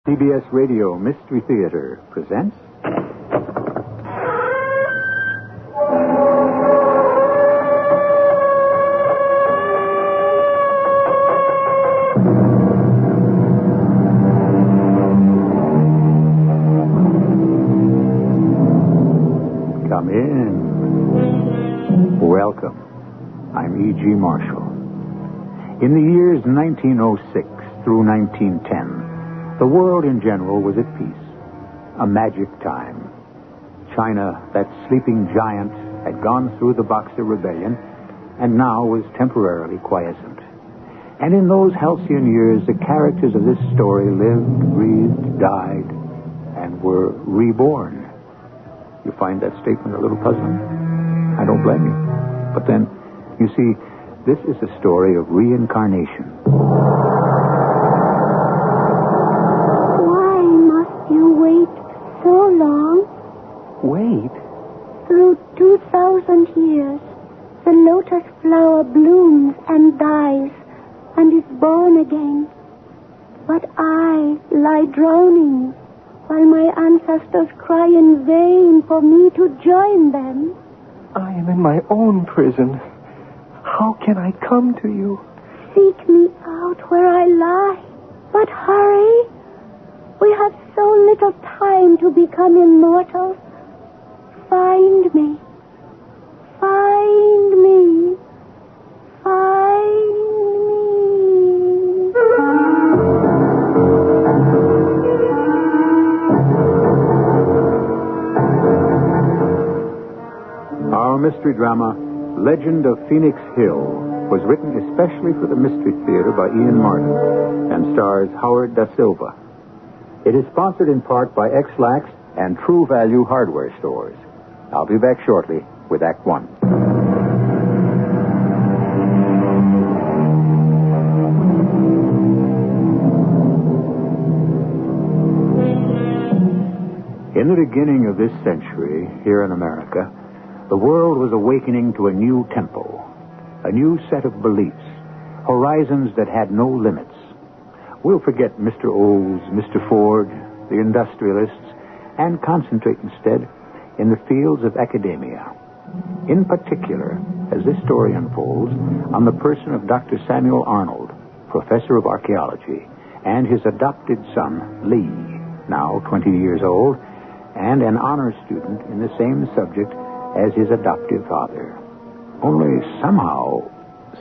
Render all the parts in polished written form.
CBS Radio Mystery Theater presents... Come in. Welcome. I'm E.G. Marshall. In the years 1906 through 1910, the world in general was at peace. A magic time. China, that sleeping giant, had gone through the Boxer Rebellion and now was temporarily quiescent. And in those halcyon years, the characters of this story lived, breathed, died, and were reborn. You find that statement a little puzzling? I don't blame you. But then, you see, this is a story of reincarnation. Why must you wait so long? Wait? Through 2,000 years, the lotus flower blooms and dies and is born again. But I lie drowning while my ancestors cry in vain for me to join them. I am in my own prison. How can I come to you? Seek me out where I lie. But hurry. We have so little time to become immortal. Find me. Find me. Find me. Our mystery drama, Legend of Phoenix Hill, was written especially for the Mystery Theater by Ian Martin and stars Howard Da Silva. It is sponsored in part by X-Lax and True Value Hardware Stores. I'll be back shortly with Act One. In the beginning of this century, here in America, the world was awakening to a new tempo, a new set of beliefs, horizons that had no limits. We'll forget Mr. Olds, Mr. Ford, the industrialists, and concentrate instead in the fields of academia. In particular, as this story unfolds, on the person of Dr. Samuel Arnold, professor of archaeology, and his adopted son, Lee, now 20 years old, and an honor student in the same subject as his adoptive father. Only somehow,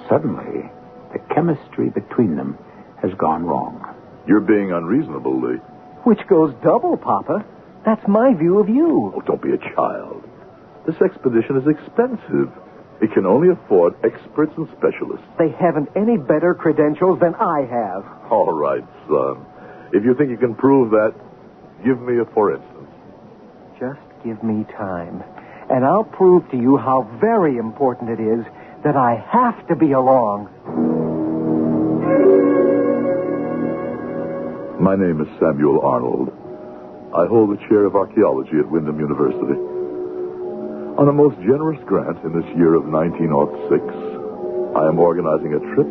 suddenly, the chemistry between them has gone wrong. You're being unreasonable, Lee. Which goes double, Papa. That's my view of you. Oh, don't be a child. This expedition is expensive. It can only afford experts and specialists. They haven't any better credentials than I have. All right, son. If you think you can prove that, give me a for instance. Just give me time, and I'll prove to you how very important it is that I have to be along. My name is Samuel Arnold. I hold the chair of archaeology at Windham University. On a most generous grant in this year of 1906, I am organizing a trip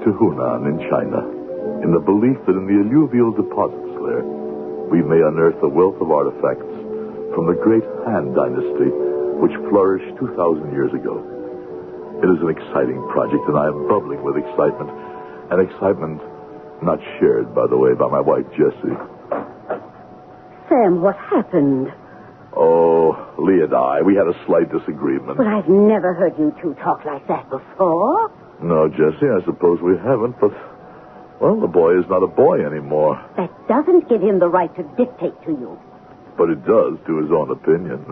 to Hunan in China, in the belief that in the alluvial deposits there, we may unearth a wealth of artifacts from the great Han Dynasty, which flourished 2,000 years ago. It is an exciting project, and I am bubbling with excitement. An excitement not shared, by the way, by my wife, Jessie. Sam, what happened? Oh, Lee and I, we had a slight disagreement. Well, I've never heard you two talk like that before. No, Jessie, I suppose we haven't, but, well, the boy is not a boy anymore. That doesn't give him the right to dictate to you. But it does to his own opinion.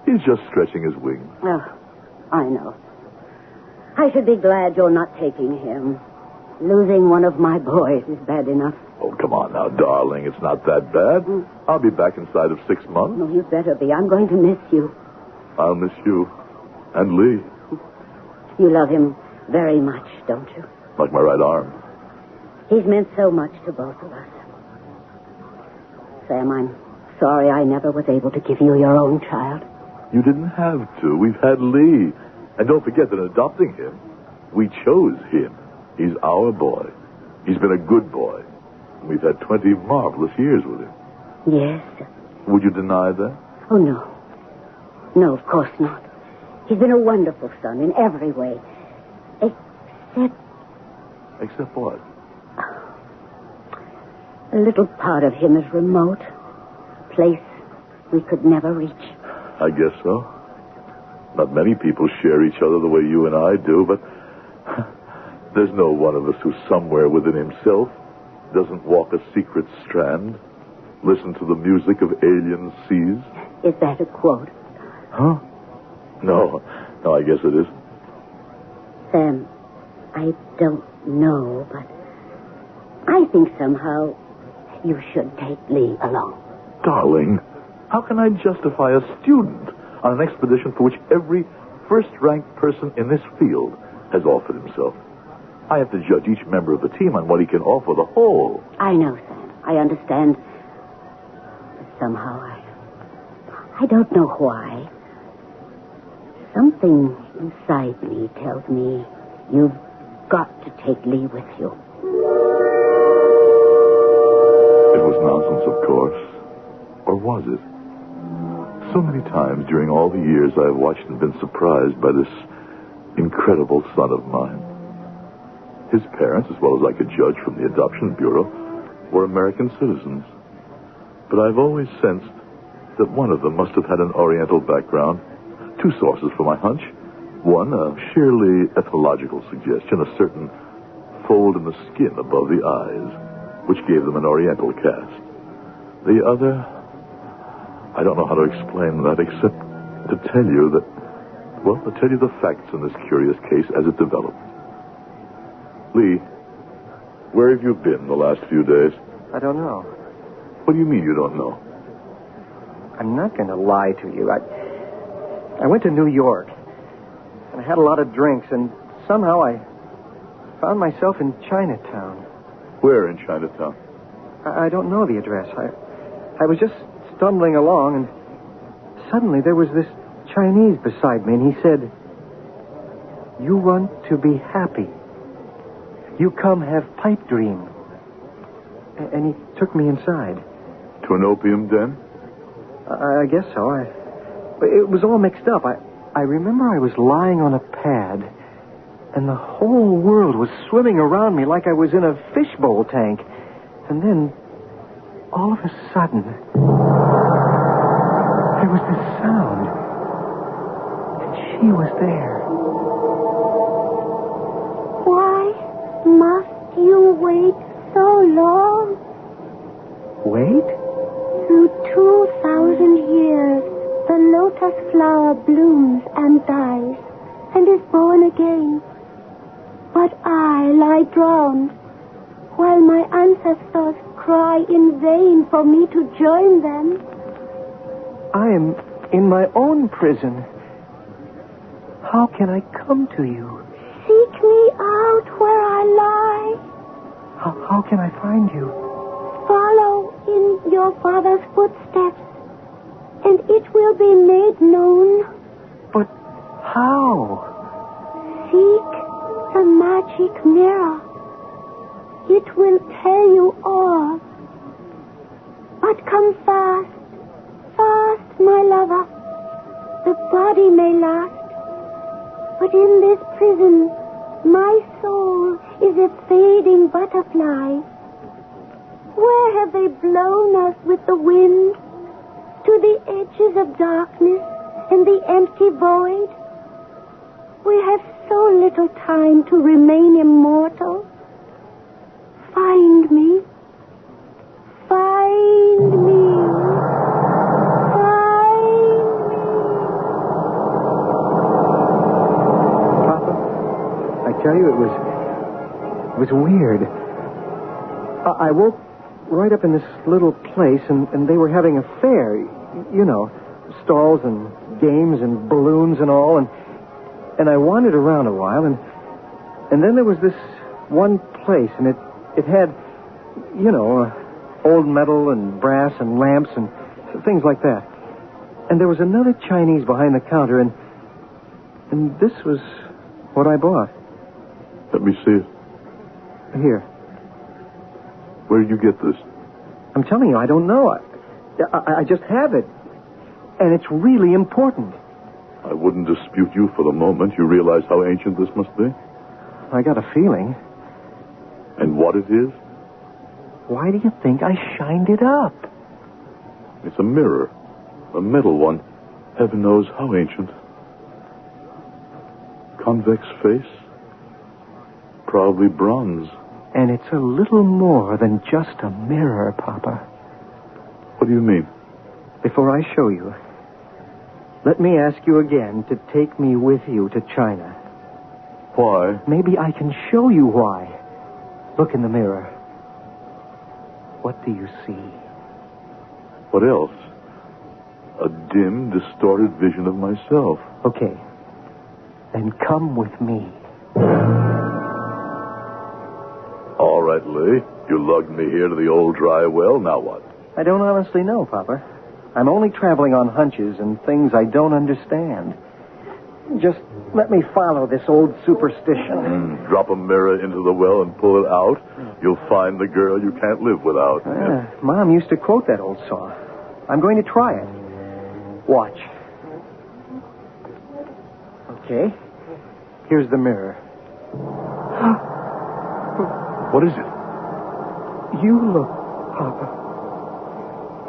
He's just stretching his wings. Oh, I know. I should be glad you're not taking him. Losing one of my boys is bad enough. Oh, come on now, darling. It's not that bad. I'll be back inside of 6 months. No, you better be. I'm going to miss you. I'll miss you. And Lee. You love him very much, don't you? Like my right arm. He's meant so much to both of us. Sam, I'm sorry I never was able to give you your own child. You didn't have to. We've had Lee. And don't forget that in adopting him, we chose him. He's our boy. He's been a good boy. We've had 20 marvelous years with him. Yes. Would you deny that? Oh, no. No, of course not. He's been a wonderful son in every way. Except... Except what? A little part of him is remote. A place we could never reach. I guess so. Not many people share each other the way you and I do, but there's no one of us who somewhere within himself doesn't walk a secret strand, listen to the music of alien seas. Is that a quote? Huh? No, I guess it isn't. Sam, I don't know, but I think somehow you should take Lee along. Darling, how can I justify a student on an expedition for which every first-ranked person in this field has offered himself? I have to judge each member of the team on what he can offer the whole. I know, Sam. I understand. But somehow I don't know why. Something inside me tells me you've got to take Lee with you. It was nonsense, of course. Or was it? So many times during all the years I have watched and been surprised by this incredible son of mine. His parents, as well as I could judge from the adoption bureau, were American citizens. But I've always sensed that one of them must have had an Oriental background. Two sources for my hunch. One, a sheerly ethnological suggestion, a certain fold in the skin above the eyes, which gave them an Oriental cast. The other, I don't know how to explain that except to tell you the facts in this curious case as it developed. Lee, where have you been the last few days? I don't know. What do you mean you don't know? I'm not going to lie to you. I went to New York, and I had a lot of drinks, and somehow I found myself in Chinatown. Where in Chinatown? I don't know the address. I was just stumbling along, and suddenly there was this Chinese beside me, and he said, "You want to be happy. You come have pipe dream." And he took me inside. To an opium den? I guess so. It was all mixed up. I remember I was lying on a pad, and the whole world was swimming around me like I was in a fishbowl tank. And then, all of a sudden, there was this sound. And she was there. Why must you wait so long? Wait? Through 2,000 years, the lotus flower blooms and dies and is born again. But I lie drowned while my ancestors cry in vain for me to join them. I am in my own prison. How can I come to you? Seek me out where I lie. How can I find you? Follow in your father's footsteps, and it will be made known. But how? Seek the magic mirror. It will tell you all. But come fast, fast, my lover. The body may last, but in this prison, my soul is a fading butterfly. Where have they blown us with the wind? To the edges of darkness and the empty void? We have so little time to remain immortal. Find me. Find me. Find me. Papa, I tell you, it was weird. I woke right up in this little place, and they were having a fair, you know, stalls and games and balloons and all, and I wandered around a while, and then there was this one place, and it had, you know, old metal and brass and lamps and things like that. And there was another Chinese behind the counter, and this was what I bought. Let me see it. Here. Where did you get this? I'm telling you, I don't know. I just have it. And it's really important. I wouldn't dispute you for the moment. You realize how ancient this must be? I got a feeling. And what it is? Why do you think I shined it up? It's a mirror. A metal one. Heaven knows how ancient. Convex face. Probably bronze. And it's a little more than just a mirror, Papa. What do you mean? Before I show you, let me ask you again to take me with you to China. Why? Maybe I can show you why. Look in the mirror. What do you see? What else? A dim, distorted vision of myself. Okay. Then come with me. All right, Lee. You lugged me here to the old dry well. Now what? I don't honestly know, Papa. I'm only traveling on hunches and things I don't understand. Just let me follow this old superstition. Drop a mirror into the well and pull it out. You'll find the girl you can't live without. Mom used to quote that old song. I'm going to try it. Watch. Okay. Here's the mirror. What is it? You look, Papa.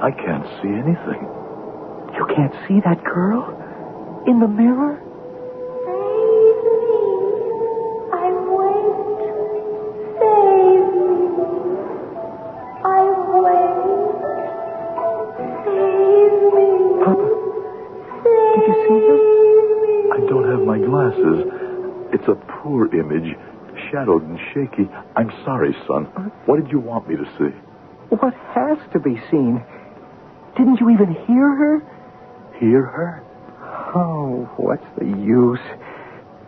I can't see anything. You can't see that girl? In the mirror? Save me. I wait. Save me. I wait. Save me. Papa, did you see her? I don't have my glasses. It's a poor image, shadowed and shaky. I'm sorry, son. What did you want me to see? What has to be seen? Didn't you even hear her? Hear her? Oh, what's the use?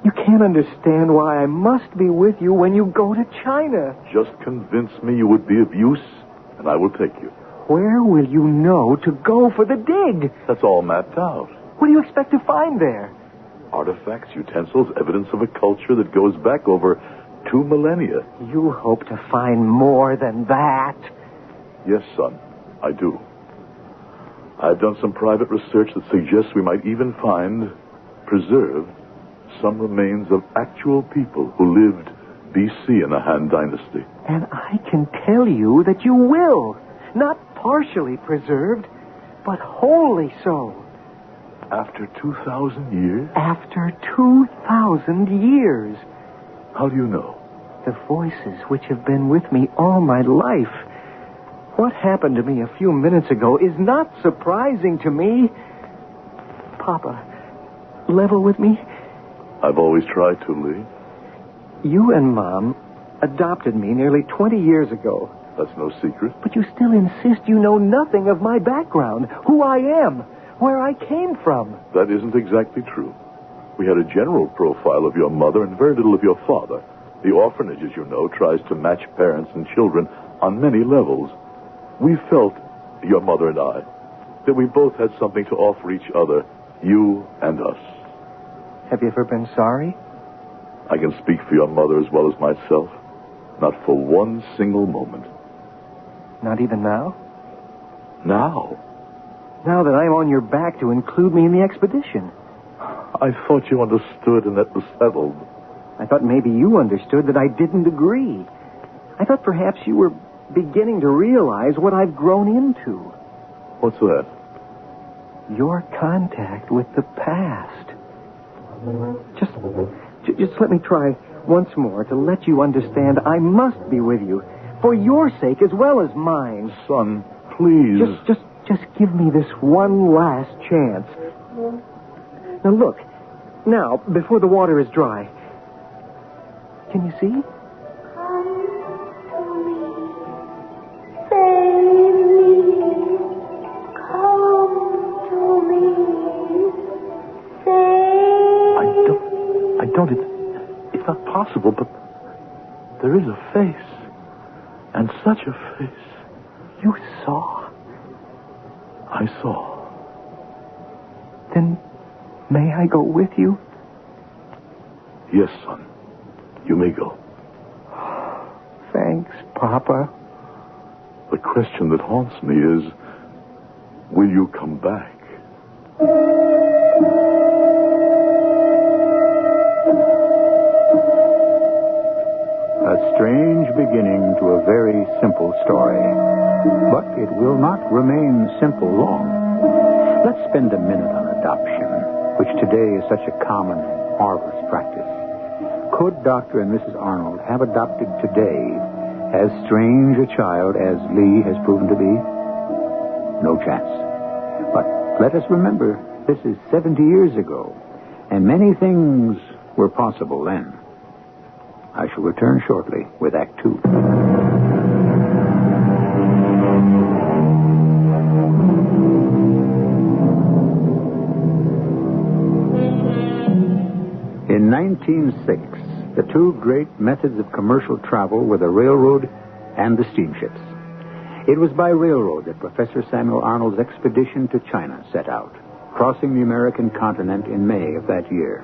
You can't understand why I must be with you when you go to China. Just convince me you would be of use, and I will take you. Where will you know to go for the dig? That's all mapped out. What do you expect to find there? Artifacts, utensils, evidence of a culture that goes back over 2 millennia. You hope to find more than that. Yes, son, I do. I've done some private research that suggests we might even find, preserved, some remains of actual people who lived B.C. in the Han Dynasty. And I can tell you that you will. Not partially preserved, but wholly so. After 2,000 years? After 2,000 years. How do you know? The voices which have been with me all my life. What happened to me a few minutes ago is not surprising to me. Papa, level with me? I've always tried to, Lee. You and Mom adopted me nearly 20 years ago. That's no secret. But you still insist you know nothing of my background, who I am, where I came from. That isn't exactly true. We had a general profile of your mother and very little of your father. The orphanage, as you know, tries to match parents and children on many levels. We felt, your mother and I, that we both had something to offer each other, you and us. Have you ever been sorry? I can speak for your mother as well as myself. Not for one single moment. Not even now? Now? Now that I'm on your back to include me in the expedition. I thought you understood and that was settled. I thought maybe you understood that I didn't agree. I thought perhaps you were beginning to realize what I've grown into. What's that? Your contact with the past. Just let me try once more to let you understand I must be with you. For your sake as well as mine. Son, please. Just give me this one last chance. Now look. Now, before the water is dry. Can you see? It's not possible, but there is a face. And such a face. You saw? I saw. Then may I go with you? Yes, son. You may go. Thanks, Papa. The question that haunts me is, will you come back? A strange beginning to a very simple story. But it will not remain simple long. Let's spend a minute on adoption, which today is such a common and marvelous practice. Could Dr. and Mrs. Arnold have adopted today as strange a child as Lee has proven to be? No chance. But let us remember, this is 70 years ago, and many things were possible then. I shall return shortly with Act Two. In 1906, the two great methods of commercial travel were the railroad and the steamships. It was by railroad that Professor Samuel Arnold's expedition to China set out, crossing the American continent in May of that year,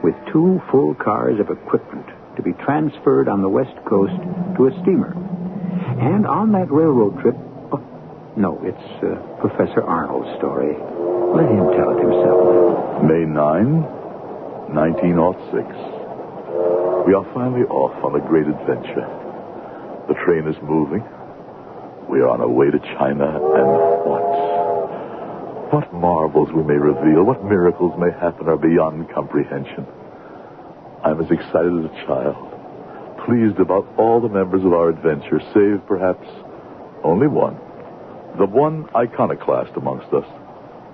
with 2 full cars of equipment to be transferred on the West Coast to a steamer. And on that railroad trip... Oh, no, it's Professor Arnold's story. Let him tell it himself. May 9, 1906. We are finally off on a great adventure. The train is moving. We are on our way to China, and what marvels we may reveal, what miracles may happen are beyond comprehension. I'm as excited as a child, pleased about all the members of our adventure, save perhaps only one. The one iconoclast amongst us,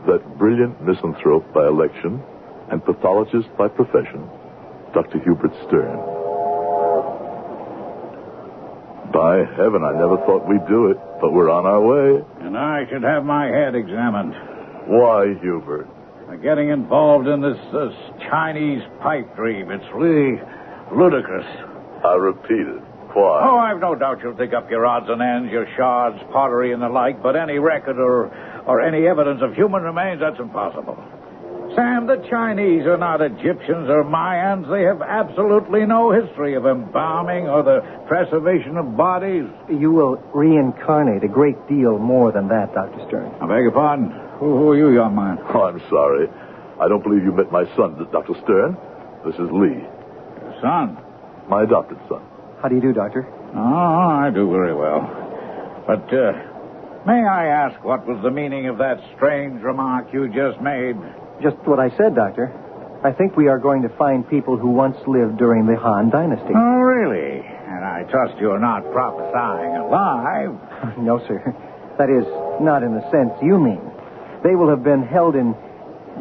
that brilliant misanthrope by election and pathologist by profession, Dr. Hubert Stern. By heaven, I never thought we'd do it, but we're on our way. And I should have my head examined. Why, Hubert? Getting involved in this Chinese pipe dream. It's really ludicrous. I repeat it. Why? Oh, I've no doubt you'll dig up your odds and ends, your shards, pottery, and the like, but any record or any evidence of human remains, that's impossible. Sam, the Chinese are not Egyptians or Mayans. They have absolutely no history of embalming or the preservation of bodies. You will reincarnate a great deal more than that, Dr. Stern. I beg your pardon? Who are you, young man? Oh, I'm sorry. I don't believe you met my son, Dr. Stern. This is Lee. Your son? My adopted son. How do you do, Doctor? Oh, I do very well. But, may I ask what was the meaning of that strange remark you just made? Just what I said, Doctor. I think we are going to find people who once lived during the Han Dynasty. Oh, really? And I trust you're not prophesying alive. No, sir. That is, not in the sense you mean. They will have been held in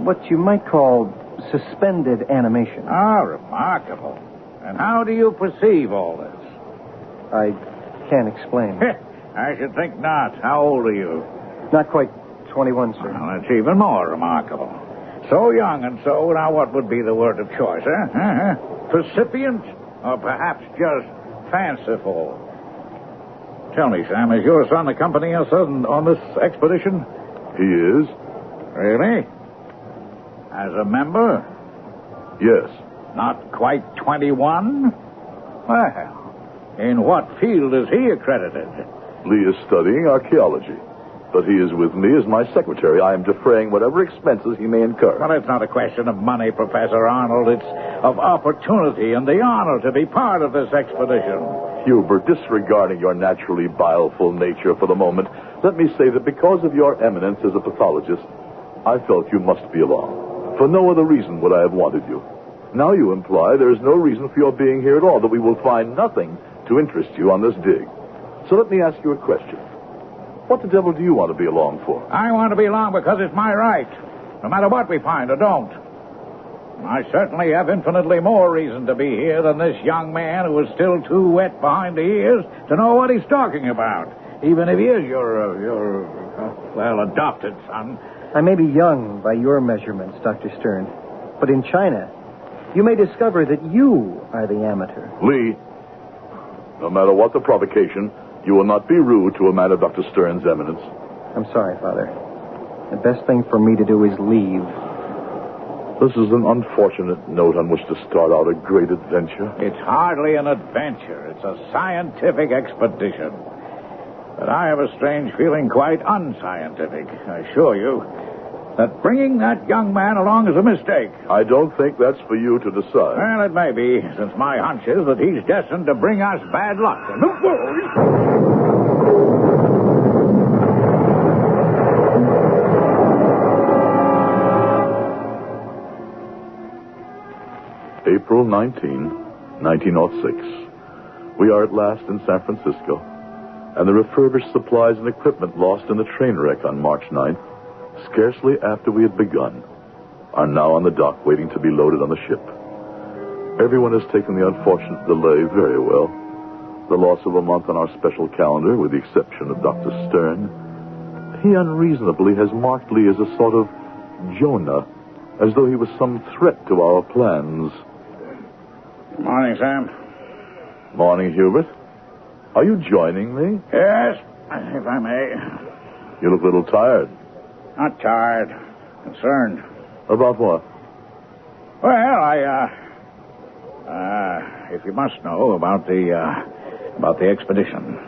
what you might call suspended animation. Ah, remarkable. And how do you perceive all this? I can't explain. I should think not. How old are you? Not quite 21, sir. Well, that's even more remarkable. So young and so, now what would be the word of choice, huh? Percipient? Or perhaps just fanciful? Tell me, Sam, is your son accompanying us on this expedition? He is? Really? As a member? Yes. Not quite 21? Well, in what field is he accredited? Lee is studying archaeology. But he is with me as my secretary. I am defraying whatever expenses he may incur. Well, it's not a question of money, Professor Arnold. It's of opportunity and the honor to be part of this expedition. Hubert, disregarding your naturally bileful nature for the moment, let me say that because of your eminence as a pathologist, I felt you must be along. For no other reason would I have wanted you. Now you imply there is no reason for your being here at all, that we will find nothing to interest you on this dig. So let me ask you a question. What the devil do you want to be along for? I want to be along because it's my right, no matter what we find or don't. I certainly have infinitely more reason to be here than this young man who is still too wet behind the ears to know what he's talking about, even if he is your adopted son. I may be young by your measurements, Dr. Stern, but in China, you may discover that you are the amateur. Lee, no matter what the provocation, you will not be rude to a man of Dr. Stern's eminence. I'm sorry, Father. The best thing for me to do is leave. This is an unfortunate note on which to start out a great adventure. It's hardly an adventure. It's a scientific expedition. But I have a strange feeling, quite unscientific, I assure you, that bringing that young man along is a mistake. I don't think that's for you to decide. Well, it may be, since my hunch is that he's destined to bring us bad luck. April 19, 1906. We are at last in San Francisco, and the refurbished supplies and equipment lost in the train wreck on March 9th, scarcely after we had begun, are now on the dock waiting to be loaded on the ship. Everyone has taken the unfortunate delay very well. The loss of a month on our special calendar, with the exception of Dr. Stern. He unreasonably has marked Lee as a sort of Jonah, as though he was some threat to our plans. Morning, Sam. Morning, Hubert. Are you joining me? Yes, if I may. You look a little tired. Not tired. Concerned. About what? Well, if you must know about the expedition.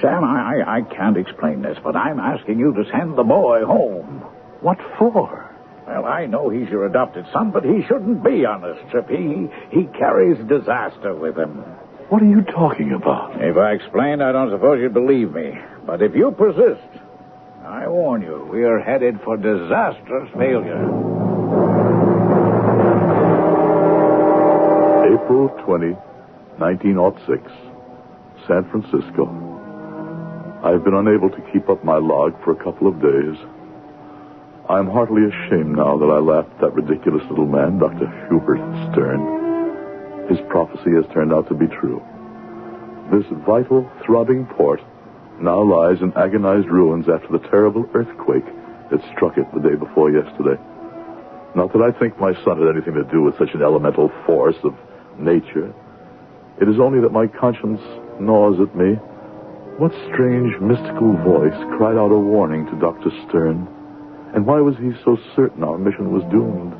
Sam, I can't explain this, but I'm asking you to send the boy home. What for? Well, I know he's your adopted son, but he shouldn't be on this trip. He carries disaster with him. What are you talking about? If I explained, I don't suppose you'd believe me. But if you persist, I warn you, we are headed for disastrous failure. April 20, 1906, San Francisco. I've been unable to keep up my log for a couple of days. I'm heartily ashamed now that I laughed at that ridiculous little man, Dr. Hubert Stern. His prophecy has turned out to be true. This vital, throbbing port now lies in agonized ruins after the terrible earthquake that struck it the day before yesterday. Not that I think my son had anything to do with such an elemental force of nature. It is only that my conscience gnaws at me. What strange, mystical voice cried out a warning to Dr. Stern? And why was he so certain our mission was doomed?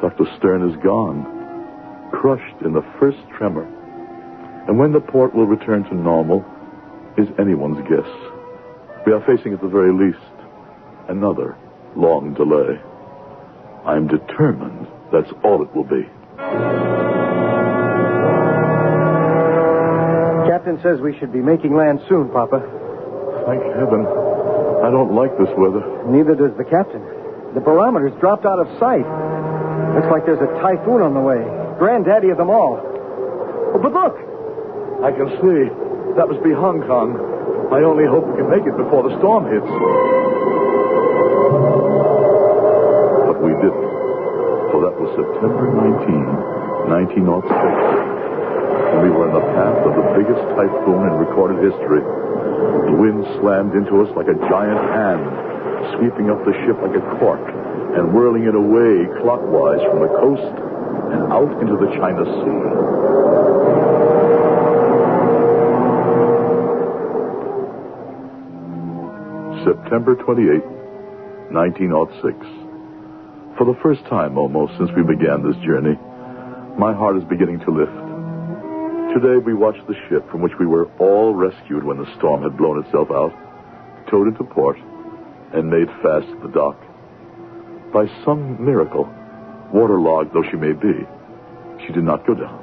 Dr. Stern is gone, crushed in the first tremor. And when the port will return to normal is anyone's guess. We are facing, at the very least, another long delay. I'm determined that's all it will be. Captain says we should be making land soon, Papa. Thank heaven. I don't like this weather. Neither does the captain. The barometer's dropped out of sight. Looks like there's a typhoon on the way. Granddaddy of them all. Oh, but look! I can see. That must be Hong Kong. I only hope we can make it before the storm hits. But we didn't. For that was September 19, 1906. And we were in the path of the biggest typhoon in recorded history. The wind slammed into us like a giant hand, sweeping up the ship like a cork and whirling it away clockwise from the coast and out into the China Sea. September 28, 1906. For the first time almost since we began this journey, my heart is beginning to lift. Today we watched the ship from which we were all rescued when the storm had blown itself out, towed into port, and made fast at the dock. By some miracle, waterlogged though she may be, she did not go down.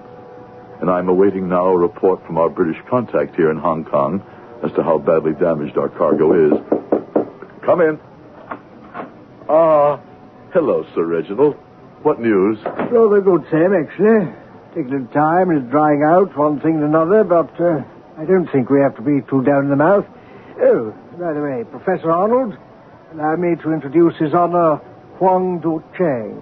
And I'm awaiting now a report from our British contact here in Hong Kong as to how badly damaged our cargo is. Come in. Hello, Sir Reginald. What news? Rather good, Sam, actually. Taking a little time and it's drying out, one thing and another, but I don't think we have to be too down in the mouth. Oh, by the way, Professor Arnold, allow me to introduce His Honor Huang Du Cheng.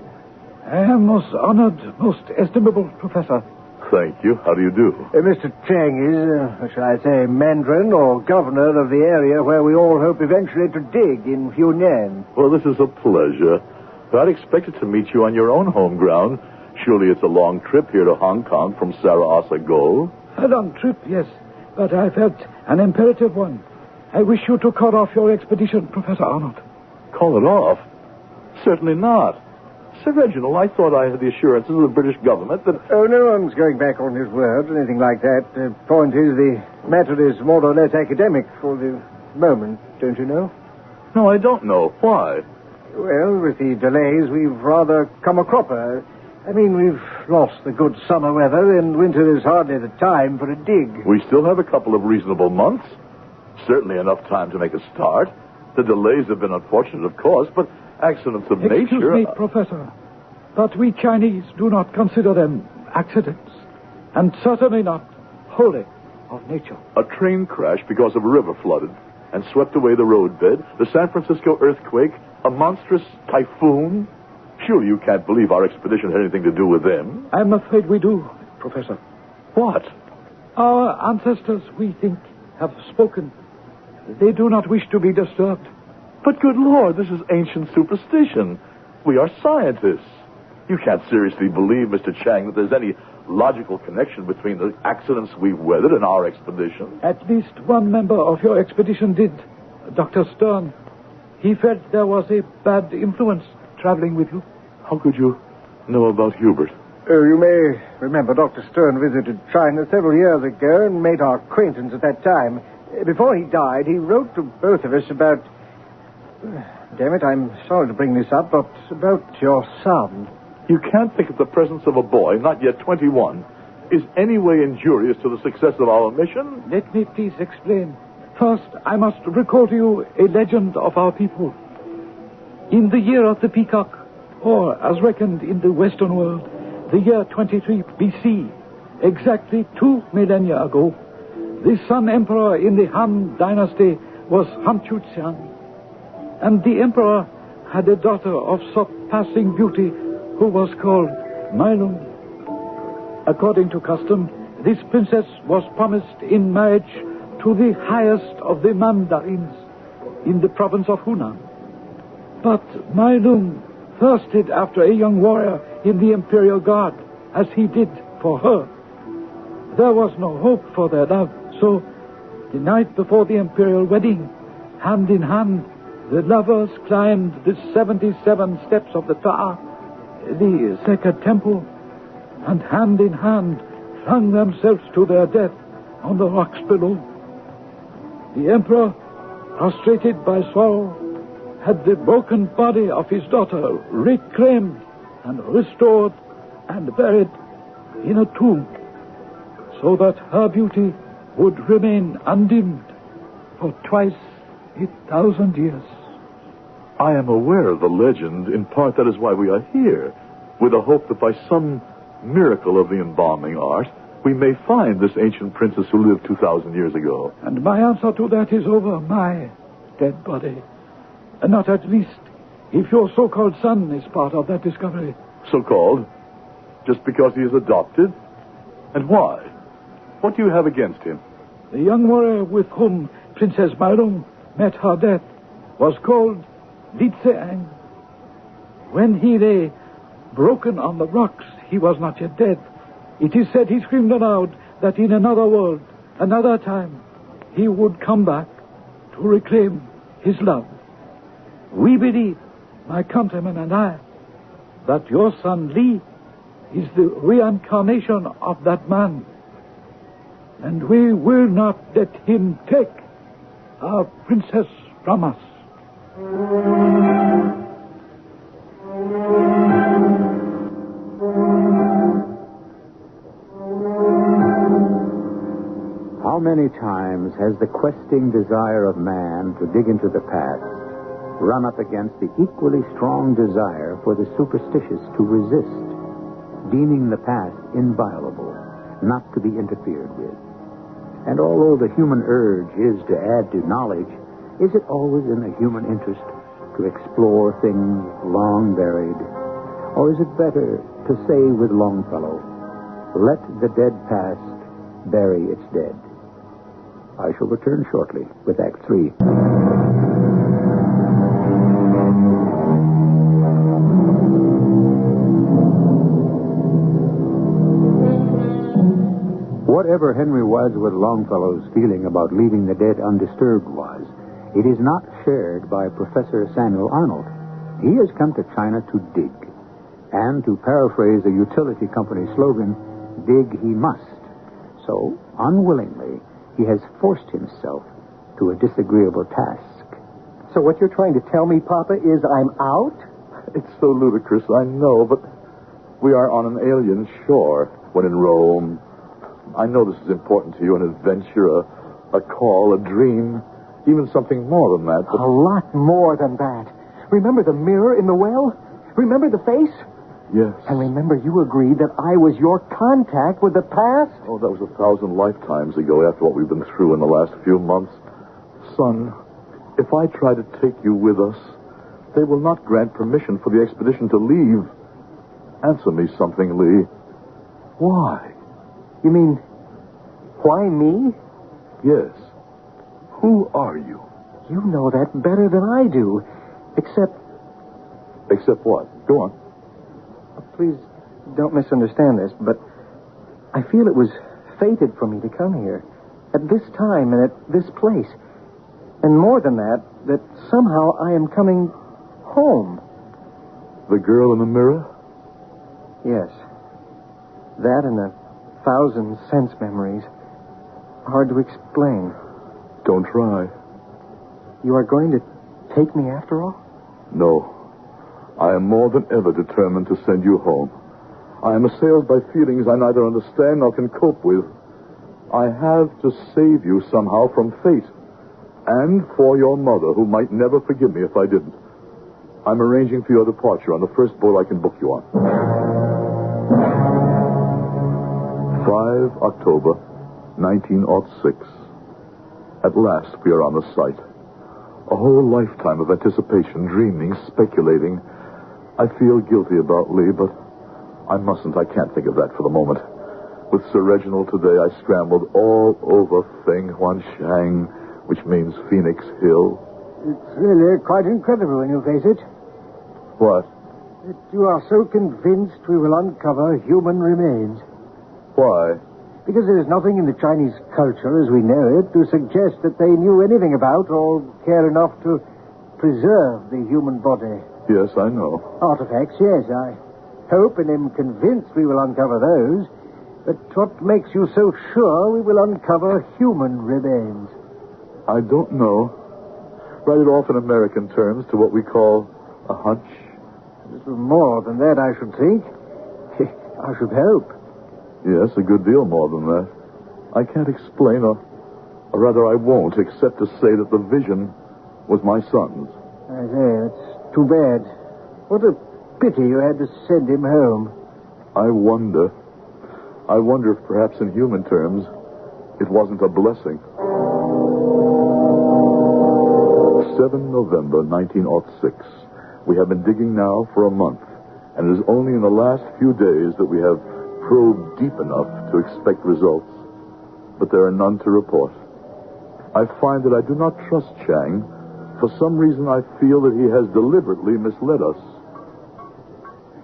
I am most honored, most estimable Professor. Thank you. How do you do? Mr. Cheng is, what shall I say, Mandarin or governor of the area where we all hope eventually to dig in Hunan. Well, this is a pleasure. I'd expected to meet you on your own home ground. Surely it's a long trip here to Hong Kong from Saragossa. A long trip, yes, but I felt an imperative one. I wish you to call off your expedition, Professor Arnold. Call it off? Certainly not. Sir Reginald, I thought I had the assurances of the British government that... Oh, no one's going back on his word or anything like that. The point is, the matter is more or less academic for the moment, don't you know? No, I don't know. Why? Well, with the delays, we've rather come a cropper. I mean, we've lost the good summer weather, and winter is hardly the time for a dig. We still have a couple of reasonable months. Certainly enough time to make a start. The delays have been unfortunate, of course, but accidents of nature... Excuse me, Professor, but we Chinese do not consider them accidents, and certainly not wholly of nature. A train crash because of a river flooded and swept away the roadbed, the San Francisco earthquake, a monstrous typhoon. Surely you can't believe our expedition had anything to do with them. I'm afraid we do, Professor. What? Our ancestors, we think, have spoken. They do not wish to be disturbed. But good Lord, this is ancient superstition. We are scientists. You can't seriously believe, Mr. Chang, that there's any logical connection between the accidents we've weathered and our expedition. At least one member of your expedition did, Dr. Stern. He felt there was a bad influence traveling with you. How could you know about Hubert? Oh, you may remember Dr. Stern visited China several years ago and made our acquaintance at that time. Before he died, he wrote to both of us about... Damn it, I'm sorry to bring this up, but about your son. You can't think that the presence of a boy, not yet 21, is any way injurious to the success of our mission? Let me please explain. First, I must recall to you a legend of our people. In the year of the peacock, or as reckoned in the Western world, the year 23 BC, exactly 2 millennia ago, the Sun Emperor in the Han Dynasty was Han Chu-Xiang. And the Emperor had a daughter of surpassing beauty who was called Mai Lung. According to custom, this princess was promised in marriage to the highest of the mandarins in the province of Hunan. But Mai Lung thirsted after a young warrior in the imperial guard, as he did for her. There was no hope for their love, so the night before the imperial wedding, hand in hand, the lovers climbed the 77 steps of the tower, the sacred temple, and hand in hand flung themselves to their death on the rocks below. The emperor, prostrated by sorrow, had the broken body of his daughter reclaimed and restored and buried in a tomb, so that her beauty would remain undimmed for twice 1,000 years. I am aware of the legend. In part, that is why we are here, with the hope that by some miracle of the embalming art, we may find this ancient princess who lived 2,000 years ago. And my answer to that is over my dead body. And not at least if your so-called son is part of that discovery. So-called? Just because he is adopted? And why? What do you have against him? The young warrior with whom Princess Mai Lung met her death was called Li Tseang. When he lay broken on the rocks, he was not yet dead. It is said he screamed aloud that in another world, another time, he would come back to reclaim his love. We believe, my countrymen and I, that your son Li is the reincarnation of that man. And we will not let him take our princess from us. How many times has the questing desire of man to dig into the past run up against the equally strong desire for the superstitious to resist, deeming the past inviolable, not to be interfered with? And although the human urge is to add to knowledge, is it always in the human interest to explore things long buried? Or is it better to say with Longfellow, let the dead past bury its dead? I shall return shortly with Act 3. Whatever Henry was with Longfellow's feeling about leaving the dead undisturbed was, it is not shared by Professor Samuel Arnold. He has come to China to dig. And to paraphrase a utility company slogan, dig he must. So, unwillingly, he has forced himself to a disagreeable task. So what you're trying to tell me, Papa, is I'm out? It's so ludicrous, I know, but we are on an alien shore when in Rome. I know this is important to you, an adventure, a call, a dream, even something more than that. But... A lot more than that. Remember the mirror in the well? Remember the face? Yes. And remember you agreed that I was your contact with the past? Oh, that was 1,000 lifetimes ago after what we've been through in the last few months. Son, if I try to take you with us, they will not grant permission for the expedition to leave. Answer me something, Lee. Why? You mean, why me? Yes. Who are you? You know that better than I do. Except... Except what? Go on. Please don't misunderstand this, but I feel it was fated for me to come here. At this time and at this place. And more than that, that somehow I am coming home. The girl in the mirror? Yes. That and 1,000 sense memories. Hard to explain. Don't try. You are going to take me after all? No. I am more than ever determined to send you home. I am assailed by feelings I neither understand nor can cope with. I have to save you somehow from fate. And for your mother, who might never forgive me if I didn't. I'm arranging for your departure on the first boat I can book you on. 5 October, 1906. At last, we are on the site. A whole lifetime of anticipation, dreaming, speculating. I feel guilty about Lee, but I mustn't. I can't think of that for the moment. With Sir Reginald today, I scrambled all over Feng Huanshang, which means Phoenix Hill. It's really quite incredible when you face it. What? That you are so convinced we will uncover human remains. Why? Because there is nothing in the Chinese culture as we know it to suggest that they knew anything about or care enough to preserve the human body. Yes, I know. Artifacts, yes, I hope and am convinced we will uncover those. But what makes you so sure we will uncover human remains? I don't know. Write it off in American terms to what we call a hunch. A little more than that, I should think. I should hope. Yes, a good deal more than that. I can't explain, or rather I won't, except to say that the vision was my son's. I say, it's too bad. What a pity you had to send him home. I wonder if perhaps in human terms, it wasn't a blessing. 7 November, 1906. We have been digging now for a month, and it is only in the last few days that we have probed deep enough to expect results. But there are none to report. I find that I do not trust Chang. For some reason, I feel that he has deliberately misled us.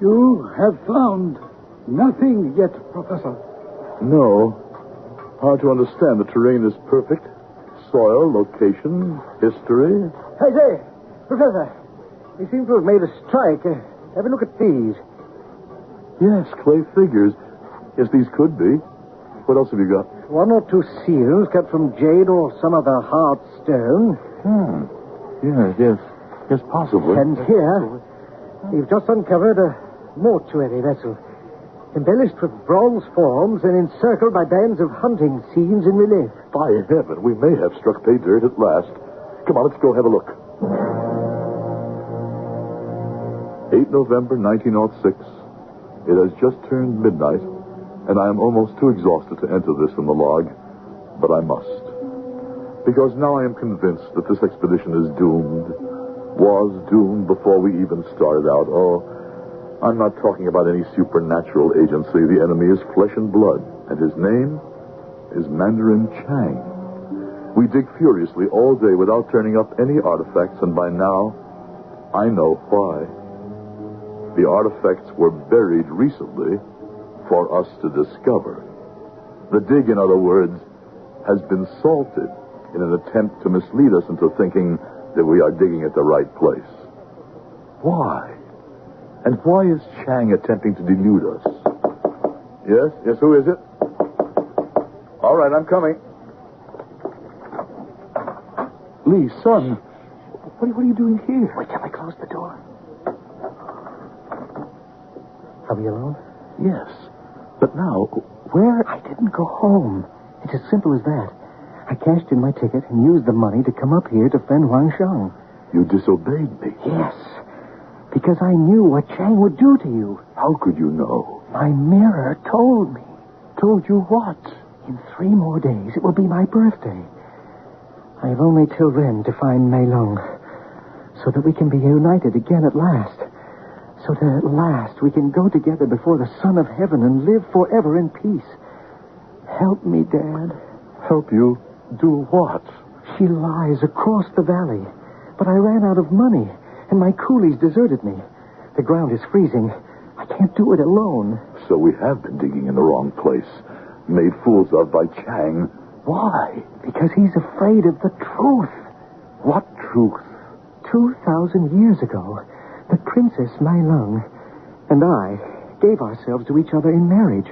You have found nothing yet, Professor. No. Hard to understand. The terrain is perfect. Soil, location, history. I say, Professor, we seem to have made a strike. Have a look at these. Yes, clay figures. Yes, these could be. What else have you got? One or two seals cut from jade or some other hard stone. Yes, possibly. And here, we've just uncovered a mortuary vessel, embellished with bronze forms and encircled by bands of hunting scenes in relief. By heaven, we may have struck pay dirt at last. Come on, let's go have a look. 8 November, 1906. It has just turned midnight, and I am almost too exhausted to enter this in the log, but I must. Because now I am convinced that this expedition is doomed. Was doomed before we even started out. Oh, I'm not talking about any supernatural agency. The enemy is flesh and blood, and his name is Mandarin Chang. We dig furiously all day without turning up any artifacts, and by now, I know why. The artifacts were buried recently for us to discover. The dig, in other words, has been salted in an attempt to mislead us into thinking that we are digging at the right place. Why? And why is Chang attempting to delude us? Yes? Yes, who is it? All right, I'm coming. Lee, son, what are you doing here? Wait till I close the door. Are we alone? Yes. But now, where? I didn't go home. It's as simple as that. I cashed in my ticket and used the money to come up here to Fen Huangsheng. You disobeyed me. Yes, because I knew what Chang would do to you. How could you know? My mirror told me. Told you what? In 3 more days, it will be my birthday. I have only till then to find Mei Long, so that we can be united again at last. So that at last we can go together before the Son of Heaven and live forever in peace. Help me, Dad. Help you do what? She lies across the valley, but I ran out of money, and my coolies deserted me. The ground is freezing. I can't do it alone. So we have been digging in the wrong place. Made fools of by Chang. Why? Because he's afraid of the truth. What truth? 2,000 years ago, the Princess Mai Lung and I gave ourselves to each other in marriage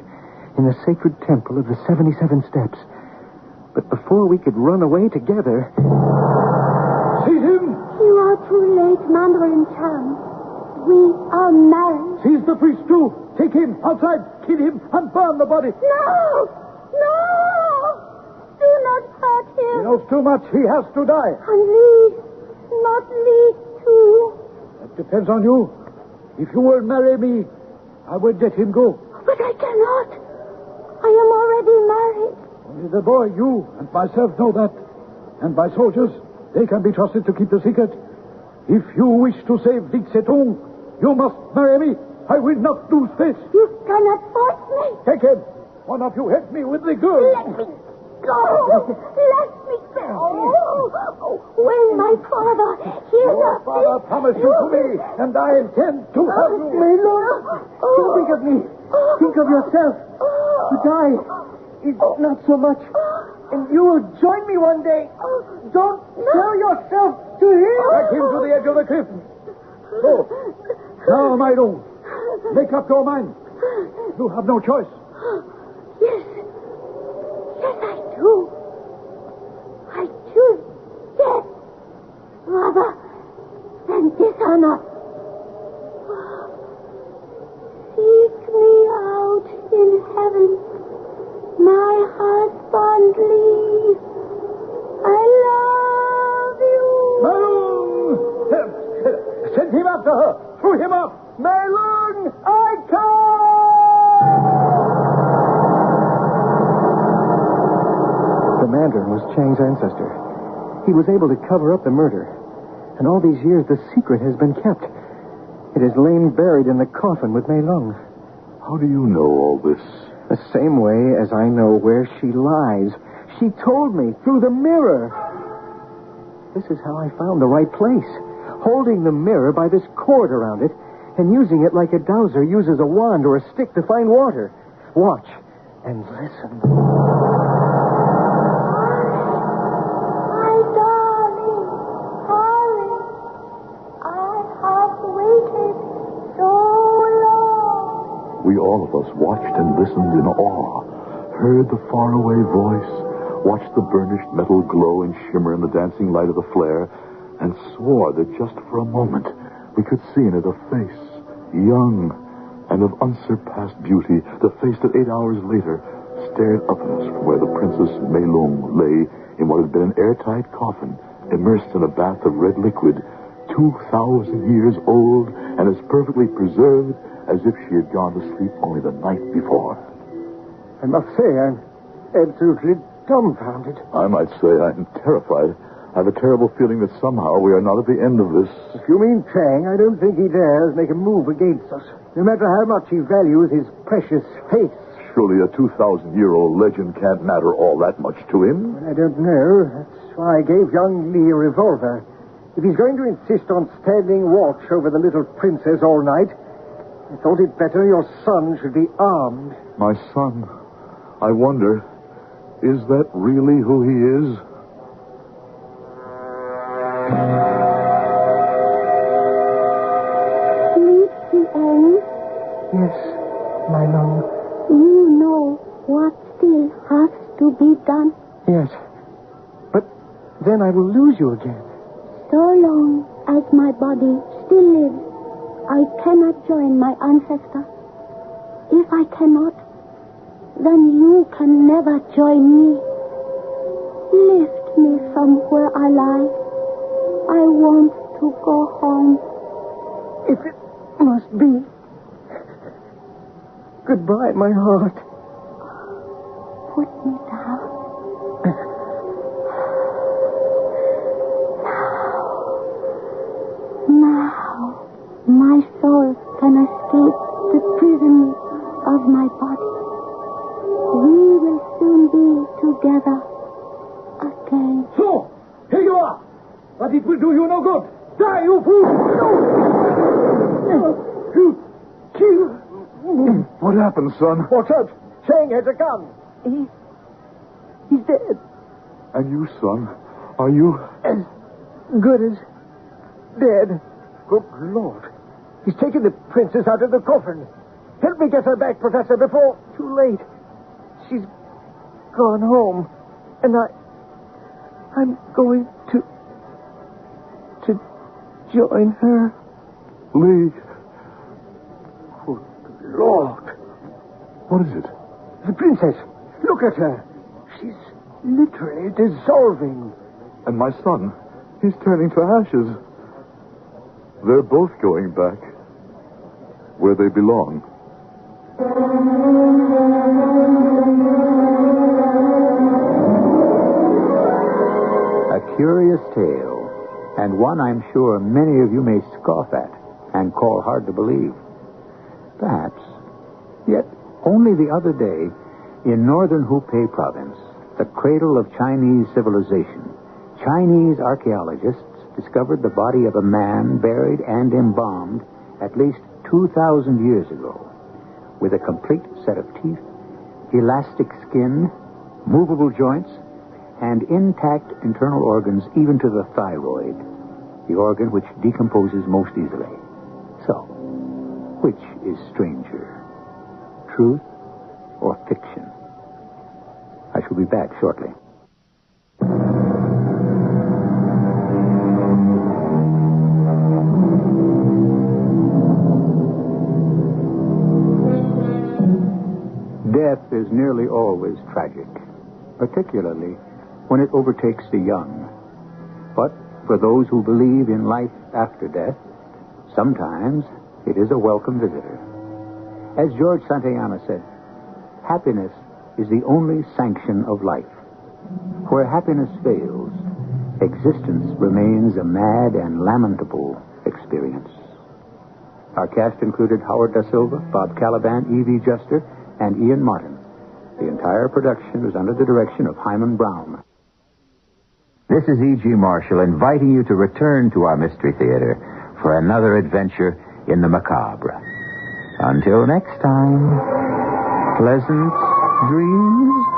in the sacred temple of the 77 Steps. But before we could run away together... Seize him! You are too late, Mandarin Chan. We are married. Seize the priest, too. Take him outside, kill him, and burn the body. No! No! Do not hurt him. He knows too much. He has to die. And Lee, not Lee, too. That depends on you. If you will marry me, I will let him go. But I cannot. I am already married. Only the boy, you, and myself know that. And my soldiers, they can be trusted to keep the secret. If you wish to save Lik Setung, you must marry me. I will not lose face. You cannot force me. Take him. One of you help me with the girl. Let me go. Let me go. When my father hears Your of father this, promised you to me, and I intend to have you. Mei Long, don't think of me. Think of yourself. To die is not so much. And you will join me one day. Don't sell yourself to him. Drag him to the edge of the cliff. So, now, my Long, make up your mind. You have no choice. Yes. Yes, I do. I choose death rather than dishonor. Seek me out in heaven, my husband Lee. I love you. Malung! Send him after her. Throw him up. Malung, I come! The Mandarin was Chang's ancestor. He was able to cover up the murder. And all these years, the secret has been kept. It has lain buried in the coffin with Mei Long. How do you know all this? The same way as I know where she lies. She told me through the mirror. This is how I found the right place. Holding the mirror by this cord around it and using it like a dowser uses a wand or a stick to find water. Watch and listen. My darling, darling, I have waited so long. We all of us watched and listened in awe, heard the faraway voice, watched the burnished metal glow and shimmer in the dancing light of the flare, and swore that just for a moment we could see in it a face, young and of unsurpassed beauty, the face that 8 hours later stared up at us from where the Princess Mei Lung lay in what had been an airtight coffin, immersed in a bath of red liquid, 2,000 years old and as perfectly preserved as if she had gone to sleep only the night before. I must say, I'm absolutely dumbfounded. I might say I'm terrified. I have a terrible feeling that somehow we are not at the end of this. If you mean Chang, I don't think he dares make a move against us, no matter how much he values his precious face. Surely a 2,000-year-old legend can't matter all that much to him. I don't know. That's why I gave young Lee a revolver. If he's going to insist on standing watch over the little princess all night, I thought it better your son should be armed. My son, I wonder, is that really who he is? Meet the I will lose you again. So long as my body still lives, I cannot join my ancestor. If I cannot, then you can never join me. Lift me from where I lie. I want to go home. If it must be. Goodbye, my heart. Put me down. Now, my soul can escape the prison of my body. We will soon be together again. So, here you are. But it will do you no good. Die, you fool! You kill. What happened, son? Watch out. Chang has a gun. He's dead. And you, son? Are you? As good as dead. Good Lord. He's taken the princess out of the coffin. Help me get her back, Professor, before too late. She's gone home. And I'm going to join her. Lee. Good Lord. What is it? The princess. Look at her. She's literally dissolving. And my son, he's turning to ashes. They're both going back where they belong. A curious tale, and one I'm sure many of you may scoff at and call hard to believe. Perhaps. Yet, only the other day, in northern Hubei province, the cradle of Chinese civilization, Chinese archaeologists discovered the body of a man buried and embalmed at least 2,000 years ago, with a complete set of teeth, elastic skin, movable joints, and intact internal organs even to the thyroid, the organ which decomposes most easily. So, which is stranger, truth or fiction? I shall be back shortly. Death is nearly always tragic, particularly when it overtakes the young. But for those who believe in life after death, sometimes it is a welcome visitor. As George Santayana said, happiness is the only sanction of life. Where happiness fails, existence remains a mad and lamentable experience. Our cast included Howard Da Silva, Bob Caliban, Evie Juster, and Ian Martin. The entire production was under the direction of Hyman Brown. This is E.G. Marshall inviting you to return to our Mystery Theater for another adventure in the macabre. Until next time, pleasant dreams.